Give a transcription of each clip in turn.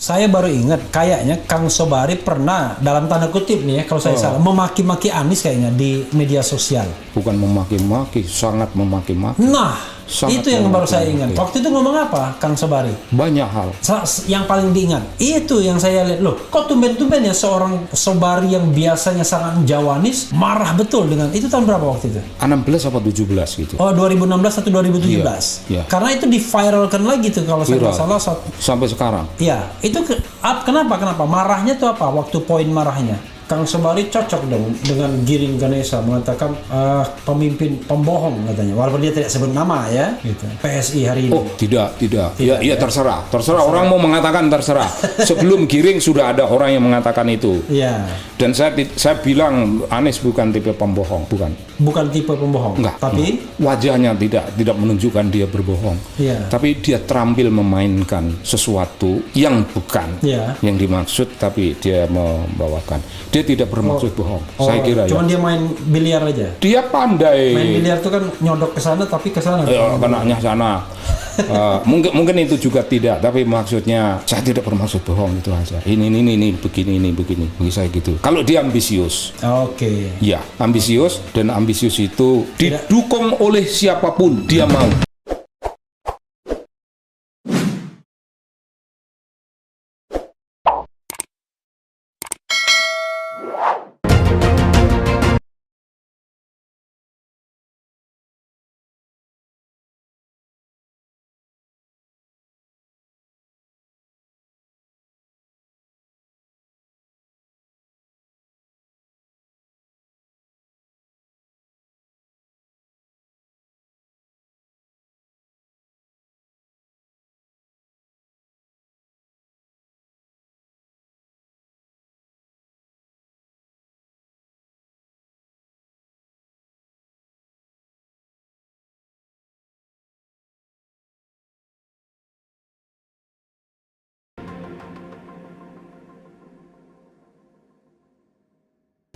Saya baru ingat, kayaknya Kang Sobari pernah, dalam tanda kutip nih ya, kalau saya salah, memaki-maki Anies kayaknya di media sosial. Bukan memaki-maki, sangat memaki-maki. Nah, Sangat itu yang baru saya memaki-maki. ingat. Waktu itu ngomong apa, Kang Sobari? Banyak hal. Yang paling diingat, itu yang saya lihat. Loh, kok tumben-tumben ya seorang Sobari yang biasanya sangat Jawanis, marah betul dengan, itu tahun berapa waktu itu? 16 apa 17 gitu. Oh, 2016 atau 2017? Iya. Karena itu di-viralkan lagi tuh kalau saya nggak Viral. salah. Sampai sekarang. Iya, itu kenapa? Marahnya tuh apa? Waktu poin marahnya. Kang Sobari cocok dong dengan Giring Ganesa mengatakan pemimpin pembohong katanya, walaupun dia tidak sebut nama ya, gitu. PSI hari ini. Oh, tidak. Ya, terserah. Terserah orang mau mengatakan, terserah. Sebelum Giring sudah ada orang yang mengatakan itu. Iya. Dan saya bilang Anies bukan tipe pembohong, bukan. Bukan tipe pembohong. Enggak. Tapi Wajahnya tidak menunjukkan dia berbohong. Iya. Tapi dia terampil memainkan sesuatu yang bukan Iya. yang dimaksud, tapi dia membawakan. Dia tidak bermaksud bohong. Saya kira cuman ya. dia main biliar aja. Dia pandai. Main biliar tuh kan nyodok ke sana tapi ke sana. Kenanya sana. Mungkin itu juga tidak, tapi maksudnya saya tidak bermaksud bohong, itu aja. Ini begini. Bagi saya gitu. Kalau dia ambisius. Oke. Ya, ambisius, dan ambisius itu didukung oleh siapapun dia mau.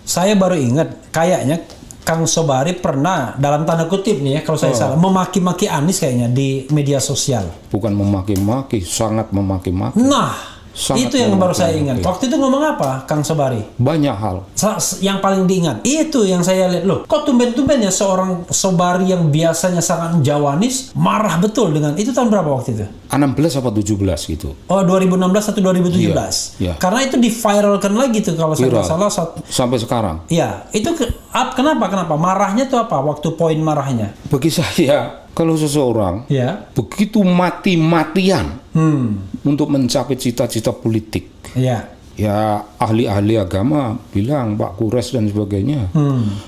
Saya baru ingat, kayaknya Kang Sobari pernah, dalam tanda kutip nih ya, kalau saya salah, memaki-maki Anies kayaknya di media sosial. Bukan memaki-maki, sangat memaki-maki. Nah, Sangat itu yang baru saya memaki-maki. ingat. Waktu itu ngomong apa, Kang Sobari? Banyak hal. Yang paling diingat, itu yang saya lihat. Loh, kok tumben-tumben ya seorang Sobari yang biasanya sangat Jawanis, marah betul dengan, itu tahun berapa waktu itu? 16 apa 17 gitu. Oh, 2016 atau 2017? Iya. Karena itu di-viralkan lagi tuh kalau saya nggak Viral. salah. Sampai sekarang. Iya, itu kenapa? Marahnya tuh apa? Waktu poin marahnya? Bagi saya, kalau seseorang Ya. begitu mati-matian untuk mencapai cita-cita politik, Iya. ya ahli-ahli agama bilang, Pak Kures dan sebagainya,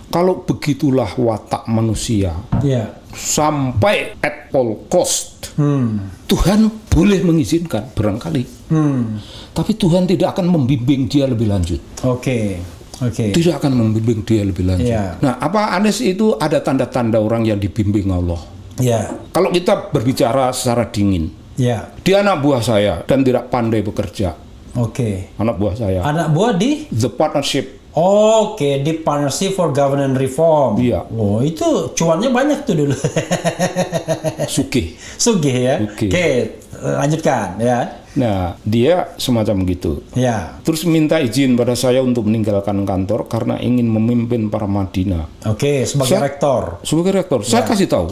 kalau begitulah watak manusia, Iya. sampai at all cost, Tuhan boleh mengizinkan barangkali, tapi Tuhan tidak akan membimbing dia lebih lanjut. Oke. Tidak akan membimbing dia lebih lanjut. Iya. Nah, apa Anies itu ada tanda-tanda orang yang dibimbing Allah. Iya. Kalau kita berbicara secara dingin, Iya. dia anak buah saya dan tidak pandai bekerja. Oke. Anak buah saya. Anak buah di? The partnership. Oke, di Partnership for Governance Reform. Iya. Oh, itu cuannya banyak tuh dulu. Sugih. Sugih ya. Sugih. Oke, lanjutkan ya. Nah, dia semacam gitu. Ya. Terus minta izin pada saya untuk meninggalkan kantor karena ingin memimpin para Madinah. Oke, sebagai rektor. Sebagai rektor, saya kasih tahu.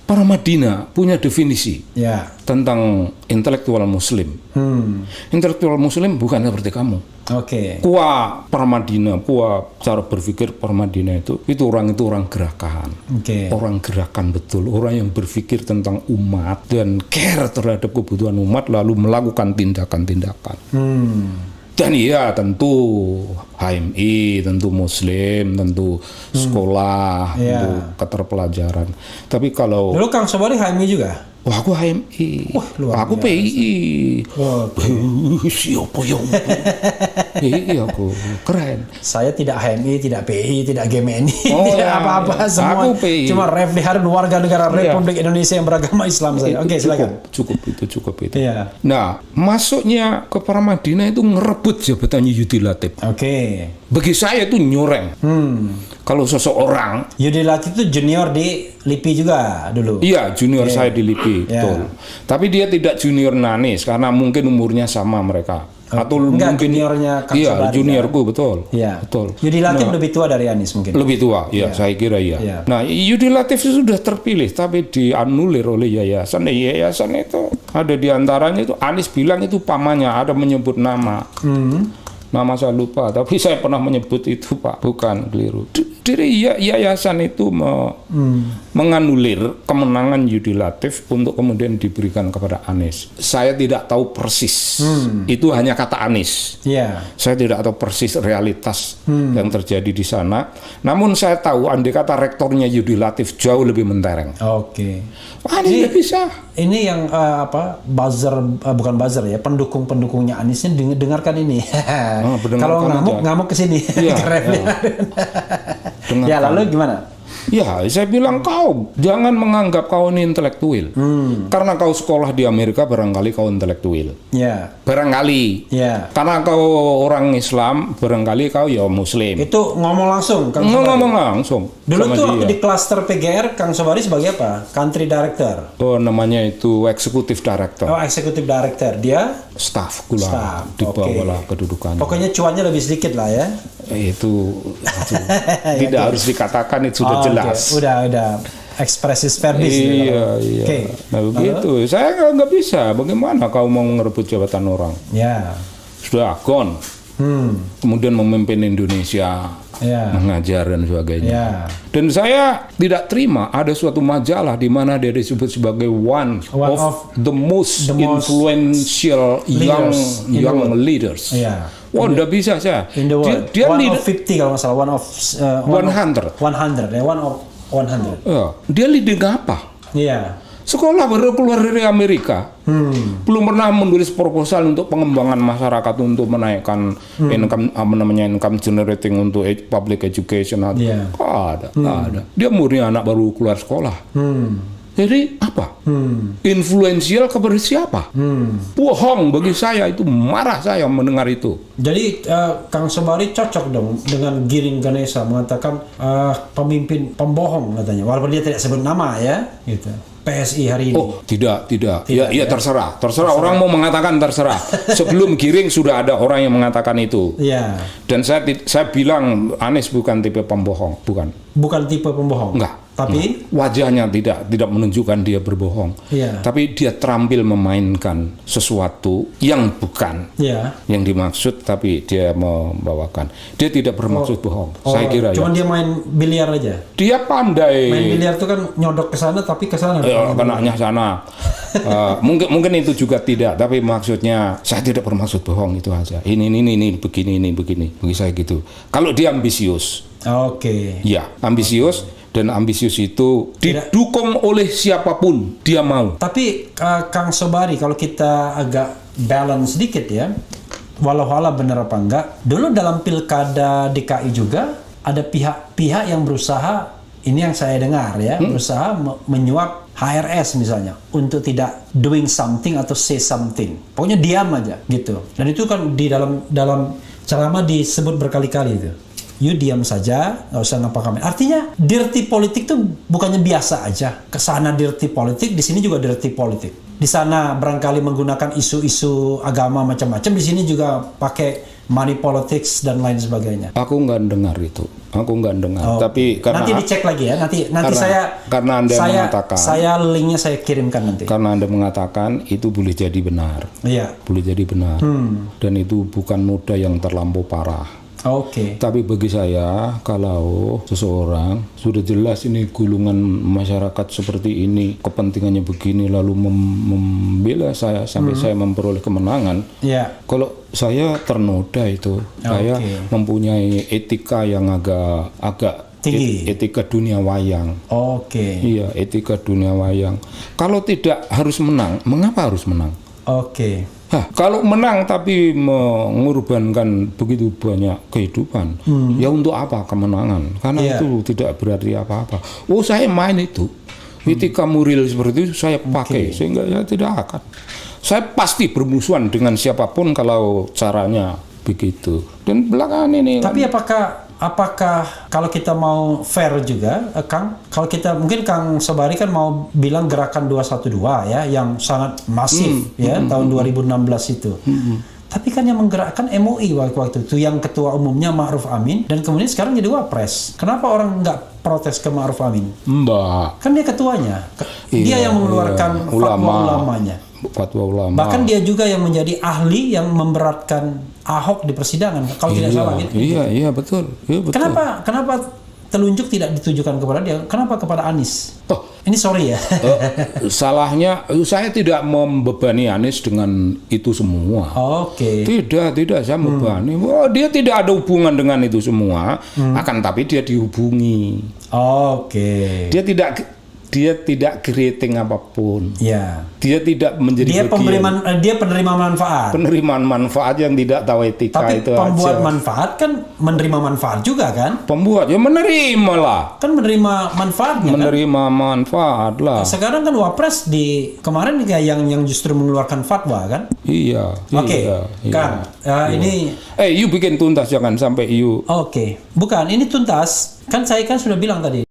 Para Madinah punya definisi Ya. tentang intelektual Muslim. Intelektual Muslim bukan seperti kamu. Oke. Para Madinah, cara berpikir para Madinah itu orang gerakan. Oke. Orang gerakan betul, orang yang berpikir tentang umat dan care terhadap kebutuhan umat lalu melakukan tindakan-tindakan. Dan iya tentu HMI, tentu Muslim, tentu sekolah, tentu keterpelajaran. Tapi kalau Dulu Kang Sobari HMI juga? wah, aku HMI, Wah, luar aku biasa. PII. Wah, Siapa yang PII aku keren. saya tidak HMI, tidak PI, tidak GMNI, Oh, tidak ya, apa-apa ya. semua. Aku PI. Cuma Refli Harun, warga negara Iya. Republik Indonesia yang beragama Islam saya. Oke, silakan. Cukup itu. Iya. Nah, masuknya ke para Madinah itu ngerebut jabatannya Yudi Latif. Oke. Bagi saya itu nyoreng. Kalau seseorang, Yudi Latif itu junior di LIPI juga dulu. iya junior saya di LIPI, Ya. betul. Tapi dia tidak junior Nanis karena mungkin umurnya sama mereka. Atau Enggak, mungkin juniornya Kang iya, Sobari, juniorku betul. Iya. Betul. Yudi Latif lebih tua dari Anies mungkin. Lebih tua, ya saya kira iya. Iya. Nah, Yudi Latif sudah terpilih tapi dianulir oleh yayasan. Yayasan itu ada di antaranya itu Anies bilang itu pamannya, ada menyebut nama. Nama saya lupa, tapi saya pernah menyebut itu Pak, bukan keliru. Dari yayasan itu menganulir kemenangan Yudi Latif untuk kemudian diberikan kepada Anies. Saya tidak tahu persis, itu hanya kata Anies. Iya. Saya tidak tahu persis realitas yang terjadi di sana. Namun saya tahu andai kata rektornya Yudi Latif jauh lebih mentereng. Oke. Anies nggak bisa. Ini yang buzzer, bukan buzzer ya, pendukungnya Anies ini dengarkan ini. Dengarkan Kalau aja. ngamuk ke sini. Iya, Keren. iya. Ya, lalu gimana? Ya, saya bilang kau jangan menganggap kau ini intelektual. Karena kau sekolah di Amerika barangkali kau intelektual. Ya. Barangkali. Ya. Karena kau orang Islam barangkali kau ya Muslim. Itu ngomong langsung Kang Sobari. Ngomong langsung. Dulu sama tuh dia. di klaster PGR Kang Sobari sebagai apa? Country Director. Oh, namanya itu executive director. Oh, Executive Director. Dia Staff gula Staff, di bawah oke. lah kedudukannya. pokoknya cuannya lebih sedikit lah ya. Itu tidak harus dikatakan, itu sudah Oh, jelas. oke. Udah ekspresis verbis. Iya, iya. Oke. Nah begitu. Saya nggak bisa. Bagaimana kau mau ngerebut jabatan orang? Ya. Sudah gone. Kemudian memimpin Indonesia, Ya. mengajar dan sebagainya. Ya. Dan saya tidak terima ada suatu majalah di mana dia disebut sebagai one of the most influential young leaders in the world. leaders. Iya. Wah, nggak bisa saya. In the world. Dia one leader of 50 kalau nggak salah. One of 100. 100 ya. One of 100. Ya, dia leading apa? Iya. Sekolah baru keluar dari Amerika, belum pernah menulis proposal untuk pengembangan masyarakat untuk menaikkan income, income generating untuk public education. Iya. Nggak ada. Dia murni anak baru keluar sekolah. Jadi apa? Influensial kepada siapa? Bohong bagi saya, itu marah saya mendengar itu. Jadi Kang Sobari cocok dong dengan Giring Ganesa mengatakan pemimpin pembohong katanya. Walaupun dia tidak sebut nama ya, gitu. PSI hari ini. Oh, tidak. Ya, terserah. Orang mau mengatakan terserah. Sebelum Giring sudah ada orang yang mengatakan itu. Iya. Dan saya bilang Anies bukan tipe pembohong, bukan. Bukan tipe pembohong. Enggak. Tapi Wajahnya tidak menunjukkan dia berbohong. Iya. Tapi dia terampil memainkan sesuatu yang bukan ya. yang dimaksud, tapi dia membawakan. Dia tidak bermaksud bohong. Saya kira Cuman ya. dia main biliar aja. Dia pandai. Main biliar itu kan nyodok ke sana tapi ke sana. Kenanya sana. Mungkin itu juga tidak, tapi maksudnya saya tidak bermaksud bohong, itu aja. Ini begini. Bagi saya gitu. Kalau dia ambisius, Oke. ya ambisius, dan ambisius itu didukung oleh siapapun dia mau. Tapi Kang Sobari, kalau kita agak balance sedikit ya, walau benar apa enggak, dulu dalam pilkada DKI juga ada pihak-pihak yang berusaha, ini yang saya dengar ya, berusaha menyuap HRS misalnya untuk tidak doing something atau say something. Pokoknya diam aja gitu. Dan itu kan di dalam ceramah disebut berkali-kali itu. You diam saja, nggak usah ngapa-ngapain. Artinya dirty politik tuh bukannya biasa aja. Kesana dirty politik, di sini juga dirty politik. Di sana barangkali menggunakan isu-isu agama macam-macam, di sini juga pakai money politics dan lain sebagainya. Aku nggak dengar itu. Tapi karena nanti dicek lagi ya. Nanti karena Anda mengatakan, saya linknya saya kirimkan nanti. Karena Anda mengatakan itu boleh jadi benar. Iya. Boleh jadi benar. Dan itu bukan noda yang terlampau parah. Oke. Tapi bagi saya, kalau seseorang sudah jelas ini gulungan masyarakat seperti ini, kepentingannya begini, lalu membela saya sampai saya memperoleh kemenangan, kalau saya ternoda itu, saya mempunyai etika yang agak tinggi. Etika dunia wayang. Oke. Iya, etika dunia wayang. Kalau tidak harus menang, mengapa harus menang? Oke. Kalau menang tapi mengorbankan begitu banyak kehidupan, ya untuk apa kemenangan? Karena itu tidak berarti apa-apa. Oh, saya main itu. Etika moral seperti itu saya pakai, sehingga ya tidak akan. Saya pasti bermusuhan dengan siapapun kalau caranya begitu. Dan belakangan ini. Tapi apakah apakah kalau kita mau fair juga, Kang, kalau kita mungkin Kang Sobari kan mau bilang gerakan 212 ya, yang sangat masif ya tahun 2016 itu. Tapi kan yang menggerakkan MUI waktu itu, yang ketua umumnya Ma'ruf Amin, dan kemudian sekarang jadi wapres. Kenapa orang nggak protes ke Ma'ruf Amin? Mbak. Kan dia ketuanya, dia yang mengeluarkan fatwa ulamanya. Fatwa ulama. Bahkan dia juga yang menjadi ahli yang memberatkan Ahok di persidangan, kalau tidak salah gitu. Iya, betul. Iya, betul. Kenapa telunjuk tidak ditujukan kepada dia? Kenapa kepada Anies? Oh, ini sorry ya. Salahnya saya tidak membebani Anies dengan itu semua. Oke. Tidak saya membebani. Oh, dia tidak ada hubungan dengan itu semua. Akan tapi dia dihubungi. Oke. Dia tidak creating apapun. Ya. Dia tidak menjadi dia penerima manfaat. Penerimaan manfaat yang tidak tahu etika. Tapi itu pembuat aja. manfaat kan menerima manfaat juga kan? Pembuat ya menerima lah. Kan menerima manfaatnya. Menerima manfaat lah. Sekarang kan wapres kemarin yang justru mengeluarkan fatwa kan? Iya. Oke. Kang, ini. You bikin tuntas jangan sampai you. Oke. Bukan, ini tuntas. Kan saya sudah bilang tadi.